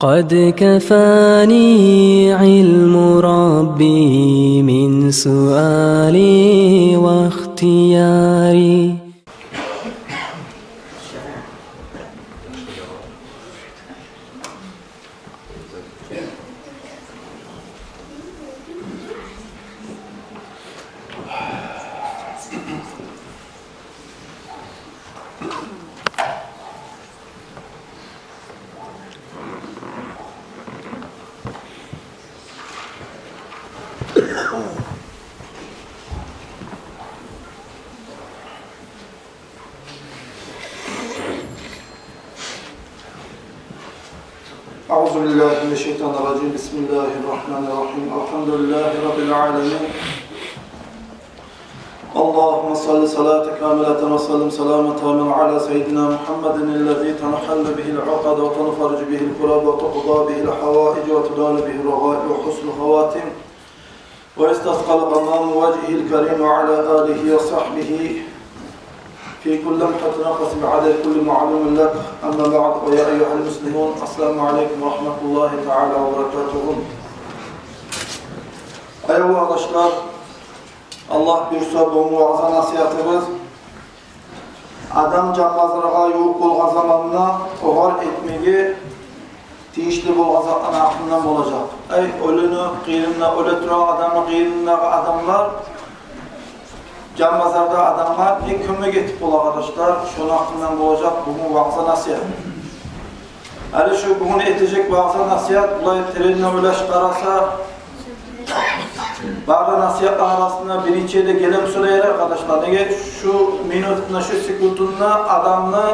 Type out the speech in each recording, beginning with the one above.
قد كفاني علم ربي من سؤالي واختياري. أعوذ بالله من الشيطان الرجيم. بسم الله الرحمن الرحيم. الحمد لله رب العالمين. اللهم صل صلاة كاملة وسلم سلاما تاما على سيدنا محمد الذي تنحل به العقد وتنفرج به الكرب وتقضى به الحوائج وتنال به الرغائب وحسن الخواتم ويستسقى الغمام وجهه الكريم وعلى آله وصحبه في كل لمحة نفس بعدد كل معلوم لك. أما بعد ويا أيها المسلمون السلام عليكم ورحمة الله تعالى وبركاته. Eyvallah arkadaşlar, Allah buyursa bu muazza nasihatimiz adam cambazlarga yo'q bo'lgan zamonda to'g'ar etmegi tiyishli bo'lgan zotdan aklından bo'lajak. Ey o'lini qiyinna o'la turgan adamni qiyinnaga adamlar Cambazarda adamlar ne kömmek etip bol arkadaşlar, şunun hakkından olacak bugün vaazı nasihat. Hadi şu bugün etecek vaazı nasihat, bulay trenine ulaş karasa, bazı nasihatlar arasında birinciye de gelem söyleyer arkadaşlar. Nege şu minutuna, şu sekunduna adamını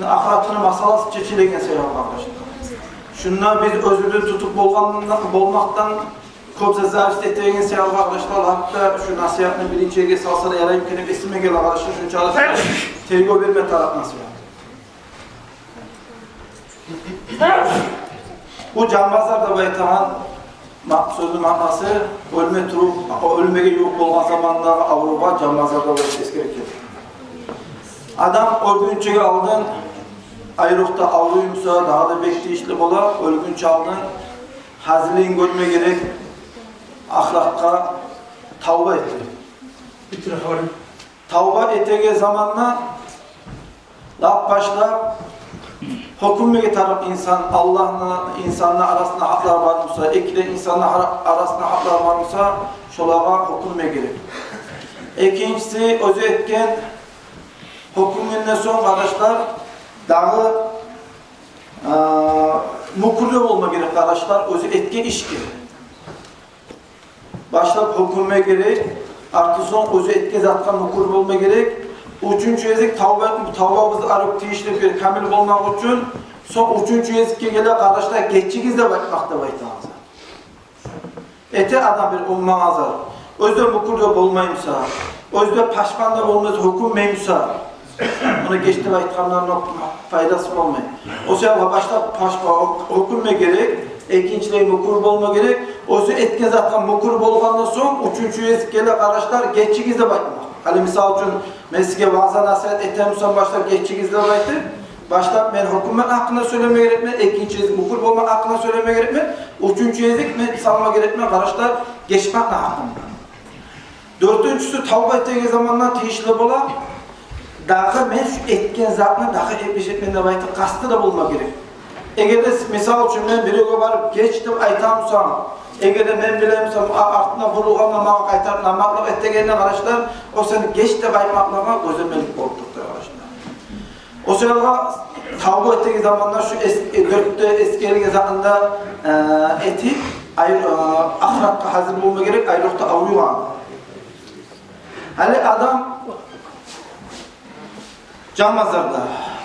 ahiratını masalası çeçilegen seyrek arkadaşlar. Şundan biz özürlü tutup bolmaktan Kopsa zahist ettiğin seyahat arkadaşlar, hatta şu nasihatını birinciye salsa da yarayım kendim esime gel arkadaşlar, şunu çalışsın, tergo verme taraf nasihat. Bu cambazlar da baytahan sözlü manası, ölme turu, ölmege yok olma zamanında Avrupa cambazlar da baytahan gerekiyor. Adam ölgünçeği aldın, ayrıkta avruyumsa daha da bekleyişli bola, ölgünçe aldın, hazırlayın görme gerek, ahlakka tavba etti. Tavba ettiği zamanla laf başla hükümle taraf insan Allah'la insanla arasında haklar varmışsa, ekle insanla arasında haklar varmışsa şolağa hükümle gerek. İkincisi özü etken hükümünden son kardeşler dağı mukurlu olma gerek kardeşler, özü etken iş gerek. Başlayıp hükümme gerek, artı son özü etken zatkan mukur olma gerek. Üçüncü ezik tavbamızı arıp tiyişli bir kamil olmak için son üçüncü ezikke gele kardeşler geççigizde bakmakta baytağınıza. Ete adam bir umman azar, özde mukurda olmayımsa, özde paşmanda olmayımsa, hükümmeyimsa, ona geçti baytağımların faydası olmayı. O sebeple başlayıp hükümme gerek, ikincileyi mukur olma gerek. Özü etken zatkan mukur bolgandan son üçüncü ezik gele kardeşler geççigizde bakmak. Hani misal için mesike vaazı nasihat etemizden başlar geççigizde baktık. Başlayıp ben hükümet hakkında söyleme gerekme, ikinci ezik mukur olma hakkında söyleme gerekme, üçüncü ezik mi salma gerekme kardeşler geçmek hakkında. Dördüncüsü tavba ettiği zamanlar teyişli bola, dağı men şu etken zatını dağı etmiş etmende baktık, kastı da bulma gerek. Eğer de misal için ben biriyle varıp geçtim aytamsam, eğer de ben bilemsem artına vurulğanla mağa kaytarıp namaklık ettiğine arkadaşlar, o seni geç de baymaklığına gözlemelik olduktur arkadaşlar. O sırada tavba ettiği zamanlar şu dörtte eski elge zamanında eti ahiratta hazır bulma gerek, ayrılıkta avruyor. Hani adam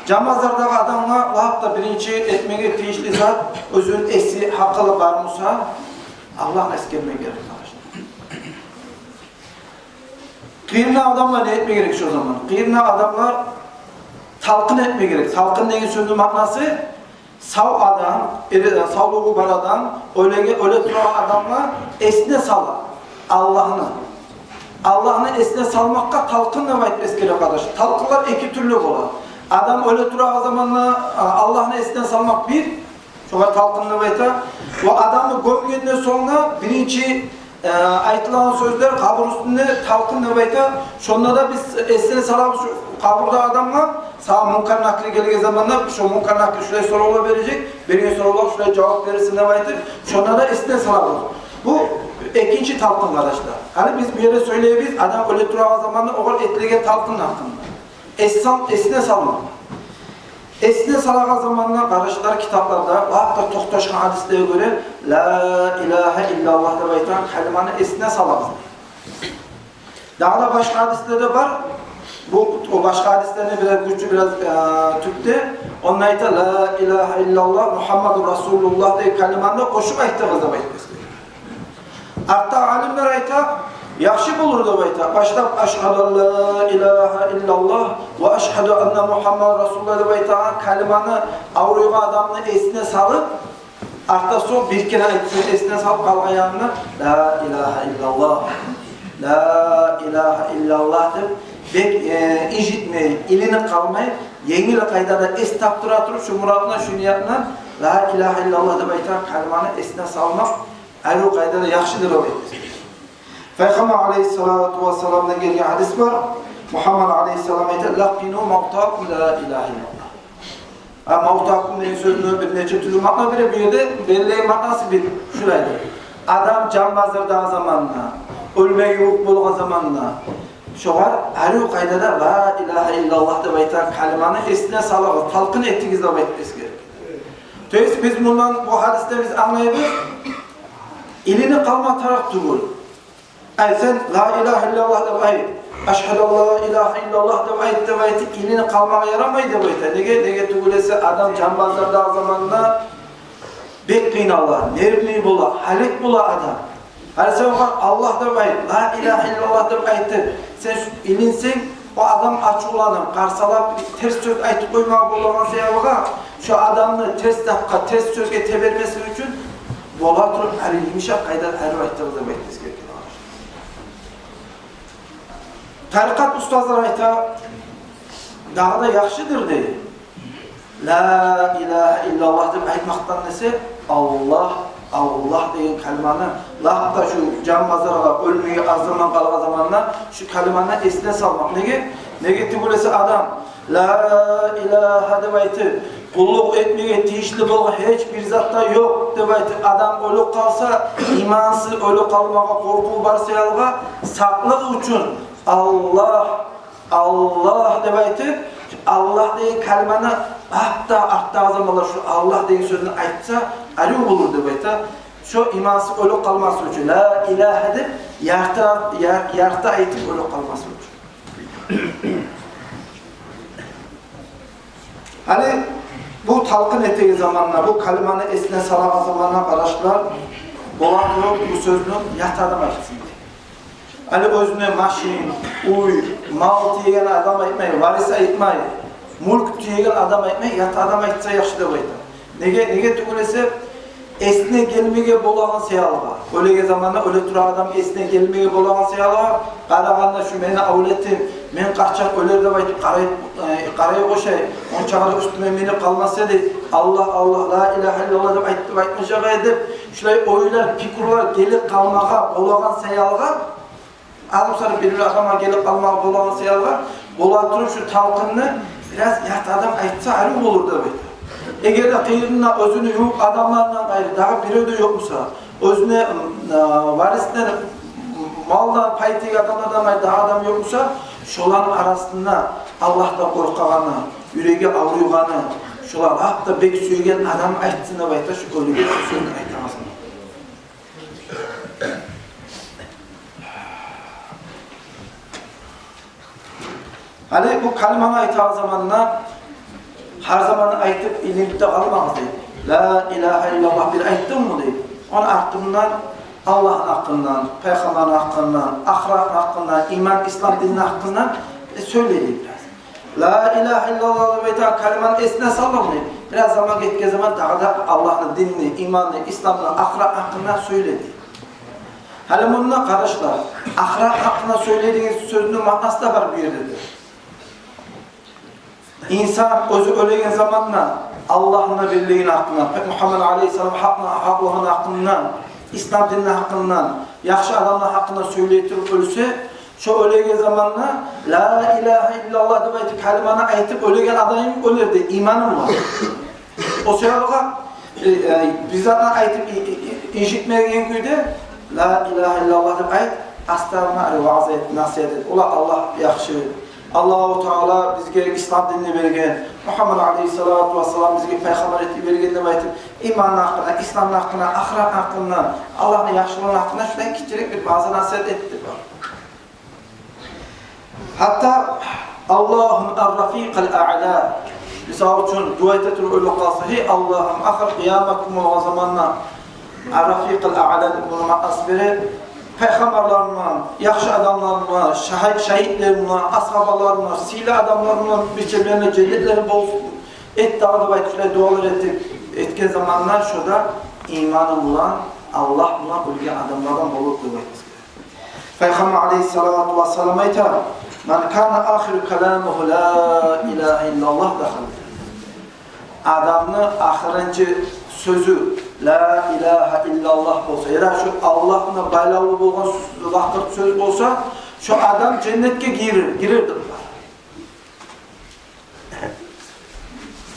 Cambazardagi adamga lahapta birinci etmege tiyişli zat özün esi hakkılı barmusa Allah'ın eskermeye gerek arkadaşlar. Kıyırna adamlar ne etmeye gerek şu zaman? Kıyırna adamlar talkın etmeye gerek. Talkın neyi söndüğü manası sağ adam, sağlığı var adam, öyle duran adamlar esne salar Allah'ını esne salmakka talkınla vaitmesi gerek arkadaşlar. Talkınlar iki türlü olur. Adam öyle durağı zamanla Allah'ın esine salmak bir. Şoğa talqınını bayta. O adamı gömgenden sonra birinci aytılan sözler kabur üstünde talqınını bayta. Şonda da biz esine salamız kaburda adamla sağ munkar nakli gelge zamanla şu munkar nakli şuraya sorular verecek. Bergen sorular şuraya cevap verirsin de bayta. Şonda da esine salamız. Bu ikinci talqın kardeşler. Hani biz bir yere söyleyebiliriz. Adam öyle durağı zamanla o kadar etlegen talqın hakkında. Esine salmak. Esine salağa zamanla kardeşler kitaplarda hatta Tohtaş'ın hadislerine göre La ilahe illallah da baytan kelimanı esine salağız. Daha da başka hadislerde var. O başka hadislerine biraz güçlü biraz Türk'te. Onun ayta La ilahe illallah Muhammedur Resulullah diye kelimanı koşup ayttığımızda baytmesi. Hatta alimler ayta yaxşı bulur da bayta. Başta aşhadu la ilahe illallah ve aşhadu enne Muhammed Resulullah da bayta kelimanı avruğa adamını esine salıp artta son bir kere esine salıp kalgan yanına la ilahe illallah la ilahe illallah deyip bek işitmeyi, ilini kalmayı yengil kaydada es taptıra turup şu muradına şu niyatına la ilahe illallah da bayta kelimanı esine salmak ayrı kaydada yaxşıdır o bayta. Peygamber aleyhissalatu vesselam'da geldiği hadis var. Muhammed aleyhisselam ayet laqinu mavtakum la ilahe illallah. Mavtakum diye sözünü bir neçe türlü makna bir yerde belli maknası bir şuraydı. Adam can bazırdığı zamanla, ölmeyi yok bulduğu zamanla şoğar her kaydada la ilahe illallah da baytan kelimanı esine salağı talqın ettiğinizde baytmesi gerek. Dolayısıyla biz bundan bu hadiste biz anlayabiliriz. İlini kalma taraf değil. Sen la ilahe illallah da bayt, aşhadu la ilahe illallah da bayt, ilini kalmaya yaramaydı bayt. Nege tugulese adam canbazlarda zamanında bek kıynalar, nervli bula, halek bula adam. Her sefer Allah da bayt, la ilahe illallah da bayt. Sen ilinsen o adam açılanır, karsalap ters söz aytıp koymak olan seyahatıga şu adamı ters dakika, ters sözge tebermesi için bola turup yumuşak kayda her ayttığımızda baytmesi gerekir. Tarikat ustazlar ayta daha da yaxşıdır dedi. La ilahe illallah deyip aytmaktan nesi? Allah deyin kelimanı hatta şu can mazaraga ölmeyi az zaman kalga zamanla şu kelimanı esine salmak. Nege tibulesi adam la ilahe deyip aytı kulluk etmeye tiyişli bolga hiçbir zatta yok deyip aytı adam ölü kalsa imansız ölü kalmaga korku bar sayalga saklık için Allah deyip aytı Allah deyin kelimanı hatta artta zamanlar şu Allah deyin sözünü aytsa arı olur deyip aytı şu imansız ölü kalması için la ilahe deyip yarta aytip ölü kalması için. Hani bu talqın ettiği zamanla, bu kelimanı esine salağı zamanla kardeşler olan bu sözünü yatadan aytsın. Hani özüne maşin, uy, mal diyen adam aytmayı, varis aytmayı, mulk diyen adam aytmayı, yatadan aytsa yaxşı da baydı. Nege tükulese esine gelmeye bolan seyalığa. Öyle zamanla öyle dura adam esine gelmeye bolan seyalığa. Qaraganda şu meni avletim, men qaçan öler de baytıp qarayı koşay. On çağırı üstüme meni kalmasa deyip Allah la ilahe illallah deyip aytmışağa edip şulay oylar, pikurlar gelip kalmağa bolan seyalığa. Adım sarı bir adama gelip kalmağa bolan seyalığa. Bola turup şu talqınını biraz yatadan aytsa arı olur da baydı. Eğer de kıyırına özünü yok adamlarla gayrı daha biri de yoksa özüne varisler maldan paytı adamlardan gayrı daha adam yoksa şoların arasında Allah'tan korkağını, yüreği avruyğanı şolar hatta bek söygen adam aytsın bayta şu ölüge şu sözünü aytamazsın. Hani bu kelimanı aytağı zamanla her zaman aytıp ilimde kalmaz deyip la ilahe illallah bir ayttın mı deyip onun hakkından Allah'ın hakkından, Peygamber'in hakkından, ahiret hakkından, iman, İslam dininin hakkından söyleyeyim biraz. La ilahe illallah deyip kelimanı esine sallam deyip biraz zaman gittiği zaman daha da Allah'ın dinini, imanını, İslam'ını, ahiret hakkından söyledi. Hani bununla kardeşler, ahiret hakkında söylediğiniz sözünün manası da var bir yerdedir. insan özü ölegen zamanla Allah'ın birliğinin hakkından, Muhammed Aleyhisselam hakkının hakkından, İslam dininin hakkından, yaxşı adamlar hakkında söyleyip ölse, şu ölegen zamanla La ilahe illallah deb aytib kalimani aytib ölegen adam ölerdi, imanım var. O sebepten bizzatdan aytib işitmegen kuyda La ilahe illallah deb ayt, astagfirullah vaaz et, nasihat et. Ola Allah yaxşı. Allah-u Teala bizge İslam dinini bergen, Muhammed Aleyhissalatu vesselam bizge peygamber etip bergen deb aytib, imanın hakkına, İslam'ın hakkına, ahiret hakkına, Allah'ın yaxşılığının hakkına şudan kiçilik bir bazı nasihat etdi. Hatta Allah'ım er-rafiqal a'la. Misal üçün dua etetir öyle kalsa, hey Allah'ım ahir kıyamet günü o zamanla er-rafiqal a'la deb bunu ma'nas beri peygamberlerle, yaxşı adamlarla, şehitlerle, ashabalarla, sile adamlarla biçimlerine cennetleri bol et dağı da baytışlar dualar etken zamanlar şurada imanımla Allah'la ölgen adamlardan bol kuvvetimiz. Peygamber Aleyhissalatu vesselam aytar: "Men kana ahiru kalamuhu la ilahe illallah dahal." Adamın ahirinci sözü La ilahe illallah olsa, ya da şu Allah'la bağlı olan vakit söz olsa, şu adam cennetke girirdir.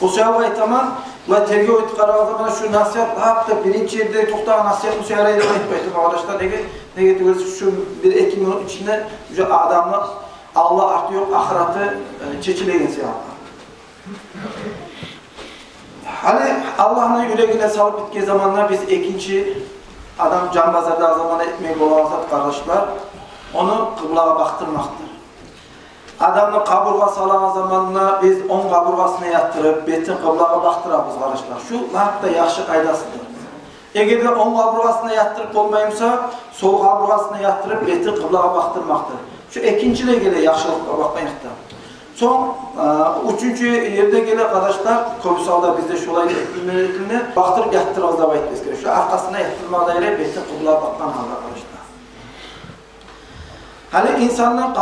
O sebep aytaman, ve tergi oytu kararında şu nasihat, hatta birinci yerde tohtağı nasihat bu seyrayla aytmaydım arkadaşlar. Ne getiririz şu 1-2 minut içinde şu adamla Allah artıyor, ahiratı çeçileyin siyahlar. Hani Allah'ın yüreğine salıp bittiği zamanlar biz ikinci adam can bazarda zamana etmeyi bulamazsak kardeşler, onu kıblaya baktırmaktır. Adamın kaburga salan zamanla biz on kaburgasına yattırıp betin kıblaya baktırabız kardeşler. Şu hatta yaxşı kaydasıdır. Eğer de on kaburgasına yattırıp olmayımsa sol kaburgasına yattırıp betin kıblaya baktırmaktır. Şu ikinciyle gele yaxşılıkla bakmayıqtır. Son, üçüncü yerde gelen arkadaşlar, komisalda bizde şolayla etkilerini baktırıp yattırmaz da bayıtmaz. Şu arkasına yattırma daire betin kıblaya bakman halde arkadaşlar. Hani insanlar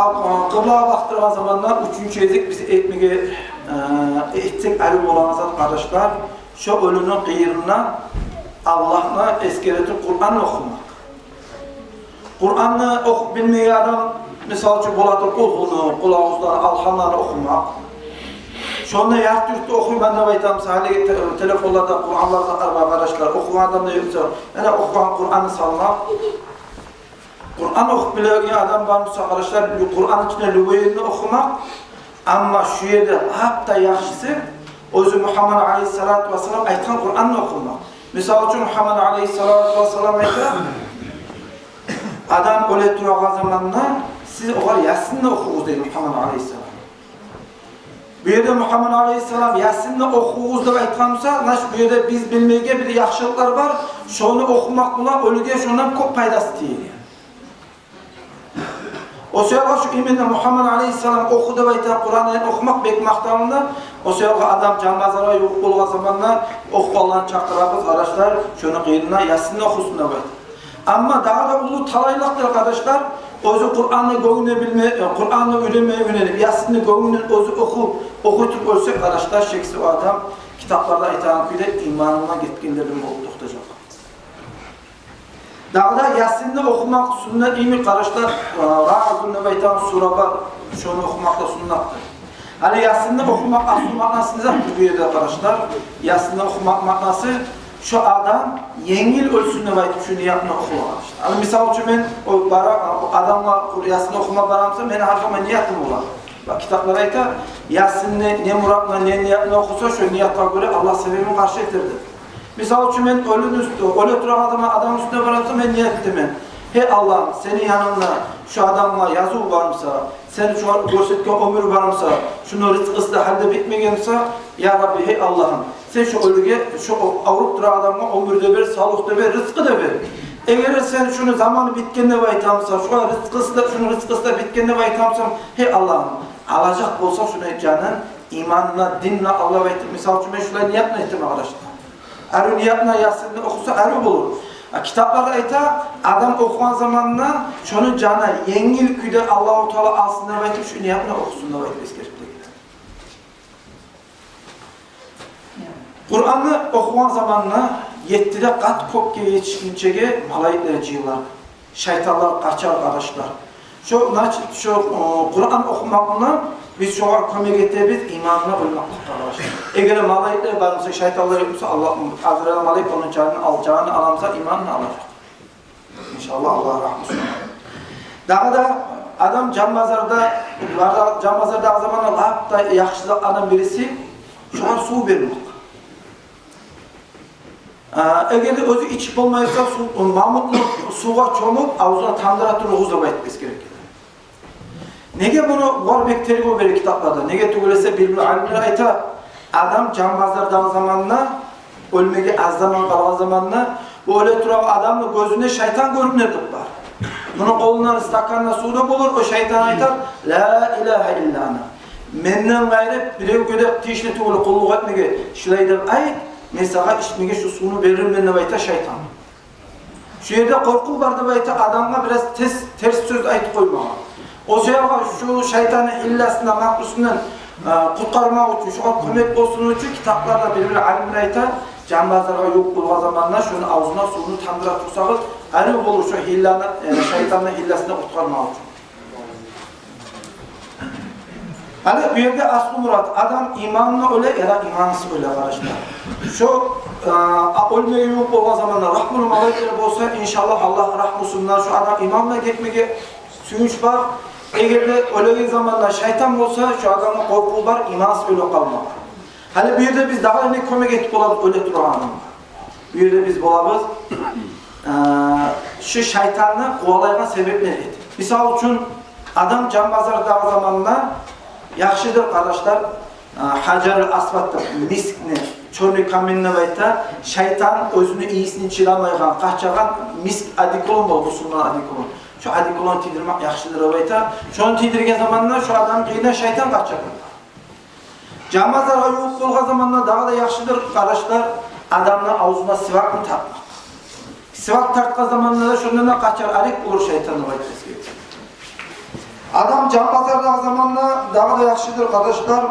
kıblaya baktırma zamanlar üçüncü ezik bizi etmeye ettik alim olanızda arkadaşlar, şu ölünün kıyırına Allah'la eskeretip Kur'an'ı okumak. Kur'an'ı okup bilmeyen adam misal için boladır kulhunu, kulağızdan alhanlarını okumak. Şonda yart yurtta okuyup ben de baytam sahile telefonlarda Kur'an'larda arkadaşlar okuyan adam da yoksa yani okuyan Kur'an'ı salmak. Kur'an okup bilen adam varsa arkadaşlar Kur'an içinde lübeyini okumak. Ama şu yerde hatta yaxşısı özü Muhammed Aleyhissalatu vesselam aytan Kur'an'ı okumak. Misal için Muhammed Aleyhissalatu vesselam aytan adam öyle durağı zamanla siz oğar Yasin'le okuyunuz dedi Muhammed Aleyhisselam. Bu yerde Muhammed Aleyhisselam Yasin'le okuyunuz da aytkanırsa, bu yerde biz bilmeyge bir yaxşılıklar var, şunu okumak bula ölüge şundan çok paydası değil. O sebeple şu iminle Muhammed Aleyhisselam okudu ve aytan Kur'an'ı okumak bek maktamında, o sebeple adam canbazara yok olga zamanla oku Allah'ın çaktırabız arkadaşlar, şunu kıyırına Yasin'le okusun da bayt. Ama daha da ulu talaylaqdır arkadaşlar, özü Kur'an'ı göğüne bilme, Kur'an'ı öğrenmeye yönelip, Yasin'ini göğünün özü okutup ölsek arkadaşlar, şeksi o adam kitaplarda aytan kuyda imanına gitkinlerin olup tutacak. Daha da Yasin'ini okumak sünnet iyimi arkadaşlar, Ra'adun Nebeytan sura var, şunu okumakla sünnattır. Hani Yasin'ini okumak asıl manasını da bu yerde arkadaşlar, Yasin'ini okumak manası, şu adam yengil ölsün ne baytım şunu yapma okuma. Yani misal için ben o adamla Yasin'i okuma baramsa beni her zaman niyetim olar. Bak kitaplara ayta Yasin'i ne muratla ne niyetine okusa şu niyetine göre Allah sebebini karşı etirdi. Misal için ben ölün üstü, öyle duran adam üstüne baramsa ben niyet ettim. Hey Allah'ım senin yanında şu adamla yazı varımsa, sen şu an görsetken ömür varımsa, şunu rızkısı da halde bitmeyense, ya Rabbi hey Allah'ım sen şu ölüge, şu avrup duran adamla ömür de ver, sağlık da ver, rızkı da ver. Eğer sen şunu zamanı bitkenine baytamsa, şu an şunu rızkısı da bitkenine baytamsa, hey Allah'ım alacak olsa şunu canın, imanla, dinle Allah'a baytam. Misal için ben şuna niyetine ettim arkadaşlar. Arı niyetine Yasin'de okusa arı bulur. Kitaplarda ayta adam okuyan zamanla şunu cana yengil küyde Allah-u Teala alsın da baytım şu niyetine okusun da baytım eskerip de gider. Kur'an'ı okuyan zamanla 7'de kat kopya yetişkinçege malayikler cıyırlar. Şeytanlar kaçar arkadaşlar. Şu Kur'an okumakla biz şu an kömek ettiğimiz imanla olmaklık arkadaşlar. Eğer malayikler varsa, şeytanlar yoksa Allah Azrail malayik onun canını alamsa imanla alacak. İnşallah Allah rahmet eylesin. Daha da adam Canbazar'da o zamanlar lahapta yaxşılık adam birisi şu an su vermek. Eğer özü içip olmayırsa Mahmutlu suğa çomup ağzına tandıra turğuzlama etmesi gerekir. Nege bunu var bekteri o böyle kitaplarda? Nege tügülese birbirine alimler ayta adam Canbazar'dan zamanla ölmege az zaman kalan zamanla bu öyle duran adamın gözünde şeytan görünürdü var. Bunun kolundan stakanla suda bulur, o şeytan aytar La ilahe illana. Menden gayrı birev gödek tişne tügülü kulluk etmege şulaydım ayet mesela içmege şu sunu veririm benden ayta şeytan. Şu yerde korku vardı ayta adamla biraz ters söz ayet koymağa. O şu şeytanın illesinden, mahlusundan kurtarmak için, şu an kömek olsun için kitaplarda birbirine alimler ayta Canbazar'a yok bulma zamanla şunun ağzına suyunu tandıra tutsağız, alim olur şu şeytanın hillesinden kurtarmak için. Hani bir yerde aslı murat, adam imanla öyle ya da imansız öyle arkadaşlar. Şu ölmeye yok bulma zamanla rahmını malayikleri olsa inşallah Allah rahmusundan şu adam imanla gitmeye suyunç var. Eğer de öyle zamanla şeytan olsa şu adamın korku var, imansız öyle kalmak. Hani bir yerde biz daha ne kömek etip olalım öyle durağanım. Bir yerde biz bulabız, şu şeytanı kovalayana sebep nedir? Misal için adam Canbazar'da zamanla yaxşıdır kardeşler, Hacer-ı Asvat'ta miskni, çölü kaminine bayta şeytan özünü iyisini çıramaygan, kaçagan misk adikolon bol, usulman adikolon. Şu adikolon tidirmek yaxşıdır bayta. Şunu tidirgen zamanla şu adam kıyına şeytan kaçacak. Canbazar'a yok olgan zamanla daha da yaxşıdır kardeşler, adamın ağzına sivak mı takmak. Sivak takka zamanla da şundan kaçar, arik olur şeytanı bayta. Adam Canbazar'da zamanla daha da yaxşıdır kardeşler.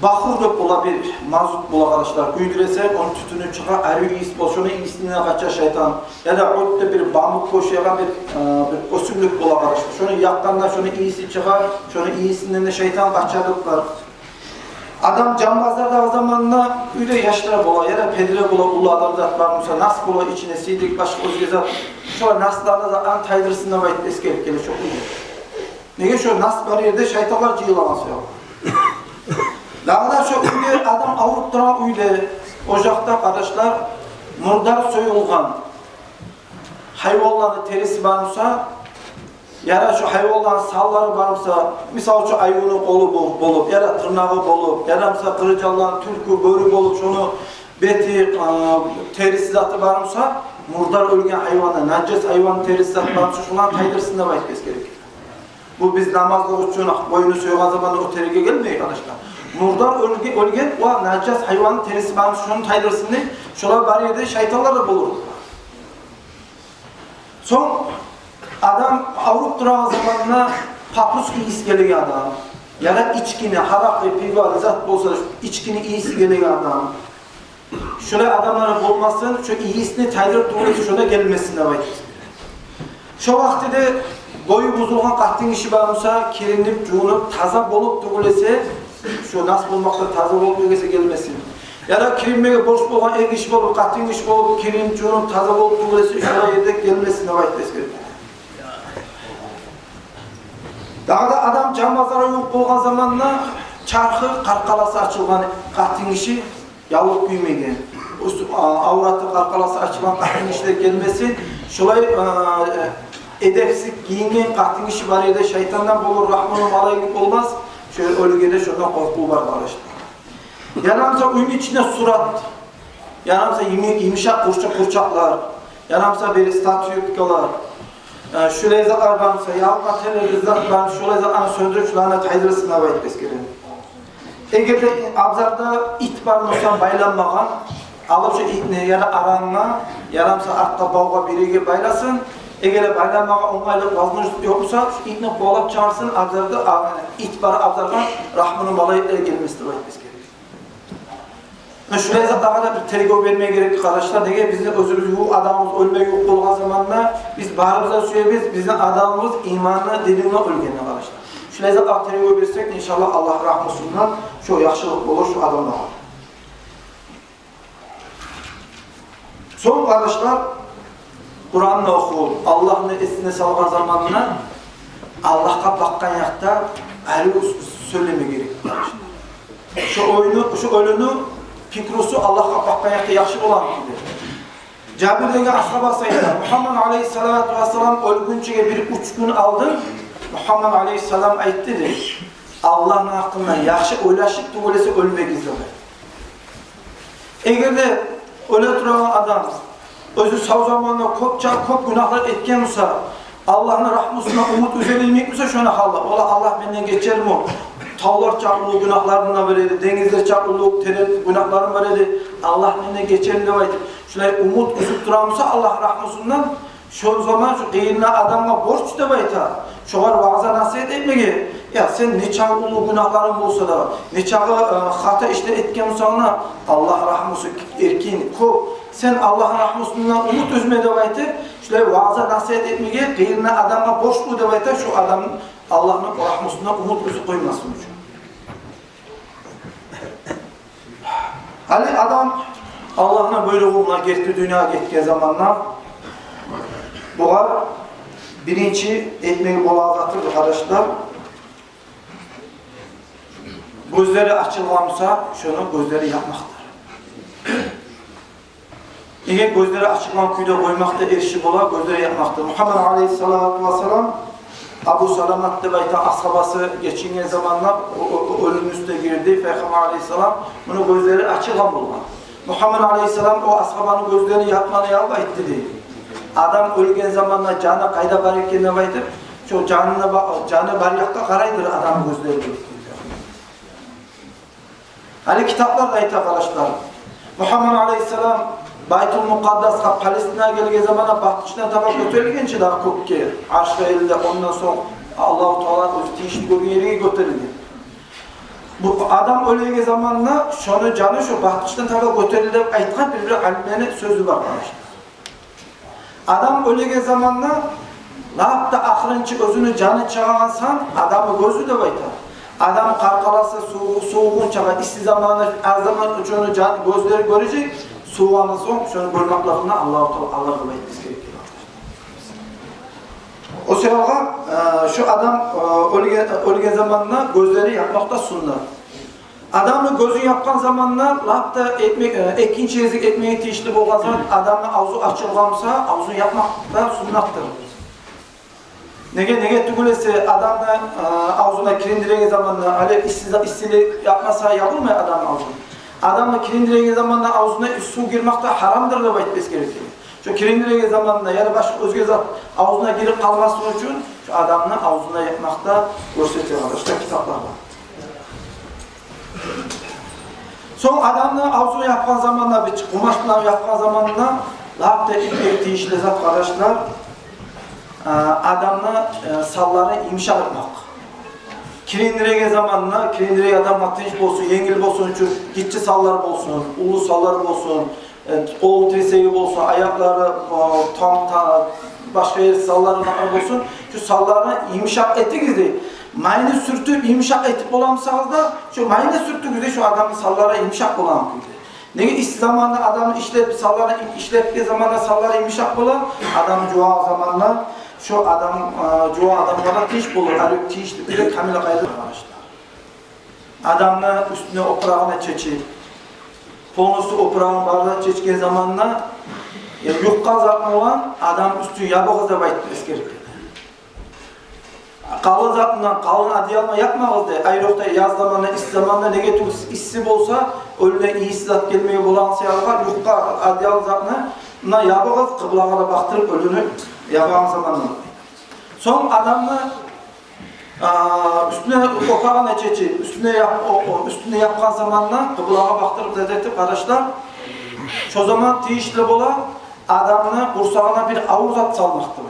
Bakır dök olabilir, mazut bul arkadaşlar. Güydürese onun tütünü çıkar, arı iyisi bol, şunu iyisine kaçar şeytan. Ya da ötte bir bamuk koşuya bir osümlük bul arkadaşlar. Şunu yaktandan şunu iyisi çıkar, şunu iyisinden de şeytan kaçarlıklar. Adam Canbazar'da zamanla üde yaşlara bola, ya da pedire bola, ulu adamda varmışsa nas bola içine sidik başka özgezat. Şöyle naslarda da an taydırsında bayit eskelip gelir çok iyi. Nege şu nas var yerde şeytanlar cıyılaması yok. Daha da şu uyde adam avurup duran uyde ocakta kardeşler murdar soyulgan hayvanların terisi varmışsa ya da şu hayvanların salları varmışsa misal şu ayının kolu bolup ya da tırnağı bolup ya da mesela kırıcalların türkü börü bolup şunu beti terisi zatı varmışsa murdar ölgen hayvanlar, nacis hayvan terisi zatı varmışsa şundan taydırsında bayitmesi gerekir. Bu biz namazda için boyunu soyulan zamanında o terige gelmiyor arkadaşlar. Murdar ölgen o nacis hayvanın terisi varmışsa şunun taydırsında şuna var yerde şeytanlar da bulur. Son adam avrup duran zamanına papus iyisi geliyor adam. Ya da içkini, harak ve piva, zat olsa içkini iyisi geliyor adam. Şöyle adamlara bulmasın, şu iyisini taydırıp doğrusu şuna gelmesine vakit. Şu vakti de boyu bozulgan kattın işi varmışsa, kirinip, cuğunup, taza bolup doğrulese, şu nasıl bulmakta taza bolup doğrulese gelmesin. Ya da kirinmeye borç olan ev işi bolup, kattın işi bolup, kirin, cuğunup, taza bolup doğrulese, şuna yedek gelmesine vakit gerekir. Daha da adam Canbazar'a yok bolgan zamanla çarkı karkalası açılgan kattın işi yavuk büyümegen. Avratı karkalası açılan kattın işler gelmesin. Şolay edepsiz giyingen kattın işi var ya şeytandan bulur, rahmanın malaylık olmaz. Şöyle ölgede şundan korku var arkadaşlar. Yanamsa uyun içinde surat, yanamsa yumuşak kurçaklar, yanamsa bir statüyütkalar. Şu lezatlar varsa, yağ kateler lezat var, şu lezatlarını söndürüp şularına taydırısına bayit beskerim. Eğer de abzarda it barmışsa baylanmagan, alıp şu itini ya da aranına, yaramsa artta bağga biriyle baylasın. Eğer baylanmagan onaylık vazgeçlik yoksa şu itini bağlap çağırsın, abzarda it bar abzardan rahmanın balayıkları gelmesidir bayit beskerim. Şuraya zaten bir tergov vermeye gerek arkadaşlar. Nege bizim özümüz bu adamımız ölmek yok olan zamanda biz bağrımıza söyleyeceğiz. Bizim adamımız imanına, diline ölgen arkadaşlar. Şuraya zaten tergov versek inşallah Allah rahmetundan şu yaxşılık olur şu adamlar. Son arkadaşlar Kur'an'ı oku. Allah'ın esine salgan zamanına Allah'a bakkan yakta ayrı söyleme gerek arkadaşlar. Şu ölünü fikrusu Allah'a bakkan yakta yaxşı olan gibi. Cabir'deki ashaba sayıda Muhammed Aleyhisselatü Vesselam ölgünçege bir 3 gün aldı. Muhammed Aleyhisselam aytdı. Allah'ın hakkında yaxşı oylaşıp tuğulesi ölmek izledi. Eğer de öyle duran adam özü sağ zamanında çok günahlar etken olsa Allah'ın rahmetine umut üzerine olsa şöyle halda. Ola Allah benden geçer mi? Tağlar çarpılığı günahlarından verirdi, denizler çarpılığı günahlarından verirdi. Allah benden geçer mi deydi. Şöyle umut üzüp duramsa Allah rahmetinden şu zaman şu kıyırına adamla borç da bayta. Şu var vaaz'a nasihat etmeye. Ya sen ne çarpılığı günahların olsa da, ne çağı hata işte etken olsa Allah rahmeti erkin, kop. Sen Allah'ın rahmetinden umut üzmeye de bayta. Şöyle vaaz'a nasihat etmeye, kıyırına adamla borçlu da bayta. Şu adamın Allah'ın rahmetinden umut üzü koymasın için. Hani adam Allah'ın buyruğuna gitti dünya gittiği zamanlar buğar birinci etmeyi bolağatıdır arkadaşlar. Gözleri açılmamsa şunu gözleri yapmaktır. Eğer gözleri açılan kuyuda koymakta erişi bola gözleri yapmaktır. Muhammed Aleyhisselatü Vesselam Abu Salamat debaytan ashabası geçingen zamanlar ölüm üstüne girdi. Peygamber Aleyhisselam bunu gözleri açılan bulmadı. Muhammed Aleyhisselam o ashabanın gözlerini yapmanı yalva etti değil. Adam ölgen zamanla canı kayda barıkken ne baydır? Şu canı barıyakta karaydır adam gözleri. Hani kitaplar da ayet arkadaşlar. Muhammed Aleyhisselam Baytul Mukaddas'a Palestina'ya geldiği zamana Bahtiş'ten tabak götürülgençe daha köpke. Arşka elinde ondan sonra Allah-u Teala özü tişli görgün yere götürülgen. Bu adam ölüge zamanla şunu canı şu Bahtiş'ten tabak götürülüp aytkan bir alimlerine sözü var arkadaşlar. Adam ölüge zamanla lahapta ahırınçı özünü canı çağıransan adamı gözü de baytar. Adam karkalası soğuğun çağa işsiz zamanı az zaman uçunu gözleri görecek. Soğuğanın son şunu görmeklerine Allah'a etmesi gerekiyor. O sebeple şu adam ölüge zamanla gözleri yapmakta sundu. Adamın gözü yapkan zamanla lahapta ikinci ezik ekmeği tişli bolgan zaman adamın ağzı açılgamsa ağzı yapmak da sunnaktır. Nege tügülesi adamla ağzına kirindirege zamanla hali işsizlik yapmasa yapılmıyor adamın ağzına. Adamla kirindirege zamanla ağzına su girmek de haramdır da etmesi gerekiyor. Şu kirindirege zamanla yani başka özge zat ağzına girip kalması için şu adamın ağzına yapmakta gösteriyor arkadaşlar kitaplarda. Son adamla ağzını yapkan zamanla bir kumaşla yapkan zamanla lahapta ipek tişli zat arkadaşlar adamla salları imşa etmek. Kirindirege zamanla, kirindirege adamla tinç bolsun, yengil bolsun, gitçi sallar bolsun, ulu sallar bolsun, kol dirseği bolsun, ayakları tam başka yer sallarına bolsun, şu sallarını imşa ettiğiniz değil. Mayını sürtüp imşak etip olamsanız da şu mayını sürttüğünüzde şu adamın sallara imşak olan ne iş zamanında adamın işlettiği zamanında sallara imşak olan adam cuğa zamanla şu adam cuğa adamlara tiş bulur. Halbuki tişli bile kamil kaydı arkadaşlar. Adamla üstüne oprağına çeçip ponusu oprağın barda çeçken zamanla yukka zatma olan adam üstü yabığı da baytmesi gerekiyor. Kalın zatından kalın adiyalma yapmağızdı. Ayrıca yaz zamanında, iş zamanında negatif işsiz olsa öyle iyi zat gelmeye bulansa yapar. Yukka adiyal zatına yapağız, kıblağına da baktırıp ölünü yapağın zamanında. Son adamla üstüne oprağına çeçip, üstüne yapkan zamanla kıblağına baktırıp dedektif arkadaşlar. Şu zaman tiyişli bola adamına kursağına bir avur zat salmaktı.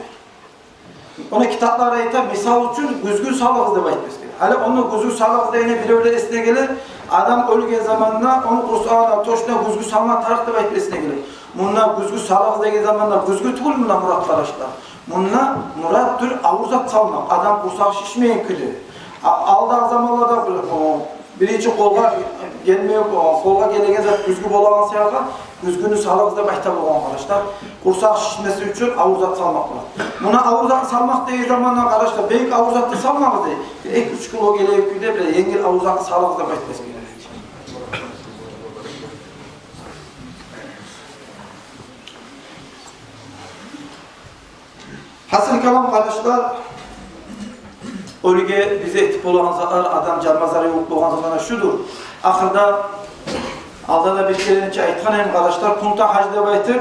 Ona kitaplara ayıta misal için güzgün sağlığız demek etmesi. Hala onu güzgün sağlığız deyine biri öyle esne gelir, Adam ölgen zamanında onu kursağına, toşuna kuzgu salma tarakta etmesine gerek. Bununla kuzgu salağızdaki zamanda kuzgu tukul bununla murat kardeşler. Bununla murat tür avuzat salmak. Adam kursağı şişmeyen külü. Aldığı zamanlarda birinci kolga gelmiyor, kolga gelegen zat kuzgu bolagan siyaga kuzgunu salağızda bayta bolgan kardeşler. Kursağı şişmesi için avuzat salmak var. Buna avuzat salmak dediği zamanda kardeşler, belki avuzatı salmak değil. 2-3 kilo geleyip güde bile yengil avuzatı salağızda baytmesi gerek. Hasıl kelam kardeşler, ölüge bize etip olan zatlar, adam canmazları yok olan zamana şudur. Ahırda, aldığında bir kelince aytkan hem kardeşler, kunta hacda baytır,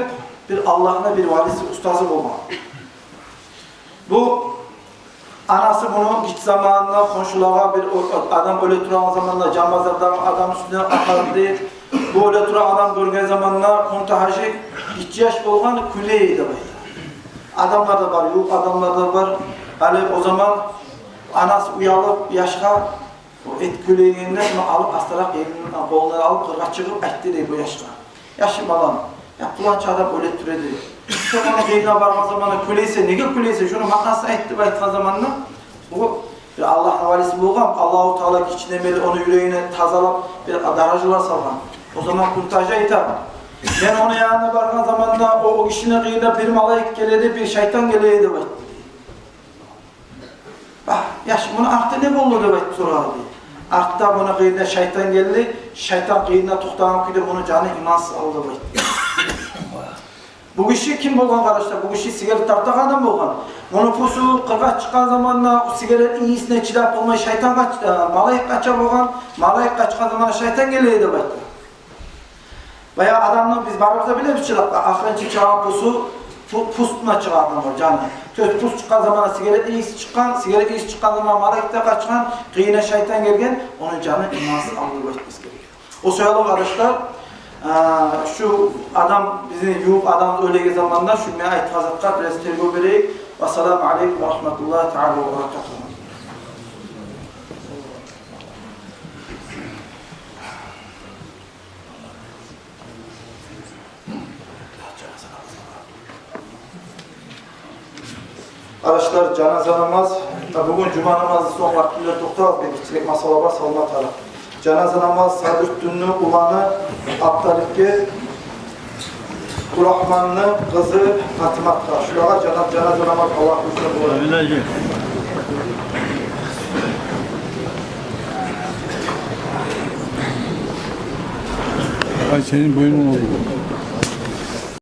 bir Allah'ına bir valisi, ustazı olma. Bu, anası bunu git zamanında, konşulağa bir adam öyle duran zamanında, canmazlardan adam üstüne akarım değil. Bu öyle duran adam görgen zamanında, kunta hacı, ihtiyaç olgan küleyi de baytır. Adamlar da var, yok adamlar da var. Hani o zaman anası uyalıp yaşka o et küleğinden onu alıp astarak elinden kolları alıp kırğa çıkıp etti diye bu yaşka. Yaşı balam, ya bulanca adam öyle türedi. Çok ona kıyına varma zamanı küleyse, nege küleyse, şunu makasına etti baytkan zamanına bu bir Allah havalisi bulgan, Allah-u Teala içinemeli onu yüreğine tazalap bir daracılar salgan. O zaman kuntaja iter. Ben onun yanına vargan zamanında o işine kıyında bir malayık geledi, bir şeytan geleydi bayt. Bak, yaş bunu arttı ne bollu da bayt sorağı diye. Artta bunu kıyında şeytan geldi, şeytan kıyında tuhtağın kıydı, bunu canı imansız aldı bayt. Bu kişi kim bolgan kardeşler? Bu kişi sigaret tartak adam bolgan. Bunu pusu kırga çıkan zamanında o sigaretin iyisine çidap olmayı şeytan malayık kaça bolgan, malayık kaçkan zamanında şeytan geleydi bayt. Veya adamın biz barbarda bile bir çırakta ahrenci çağın pusu pustuna çıkan var canı. Töz pus çıkan zamana sigaret iyisi çıkan, sigaret iyisi çıkan zaman malayıkta kaçkan, kıyına şeytan gelgen, onun canı imansız algı etmesi gerekiyor. O söyledi kardeşler, şu adam bizi yuğup adam öyle zamanda şu mea itirazatlar biraz terbiye vereyim. Vesselamu aleyküm ve rahmetullahi teala ve berekatuhu. Arkadaşlar cenaze namaz, bugün cuma namazı son vaktiyle doktor bir kişilik masala var salma taraf. Cenaze namaz Sadüddinli ulanı Abdalik'e Kurahmanlı kızı Fatimak'ta. Şuraya cenaze namaz Allah üzerine bulayım. Ay senin boynun oldu.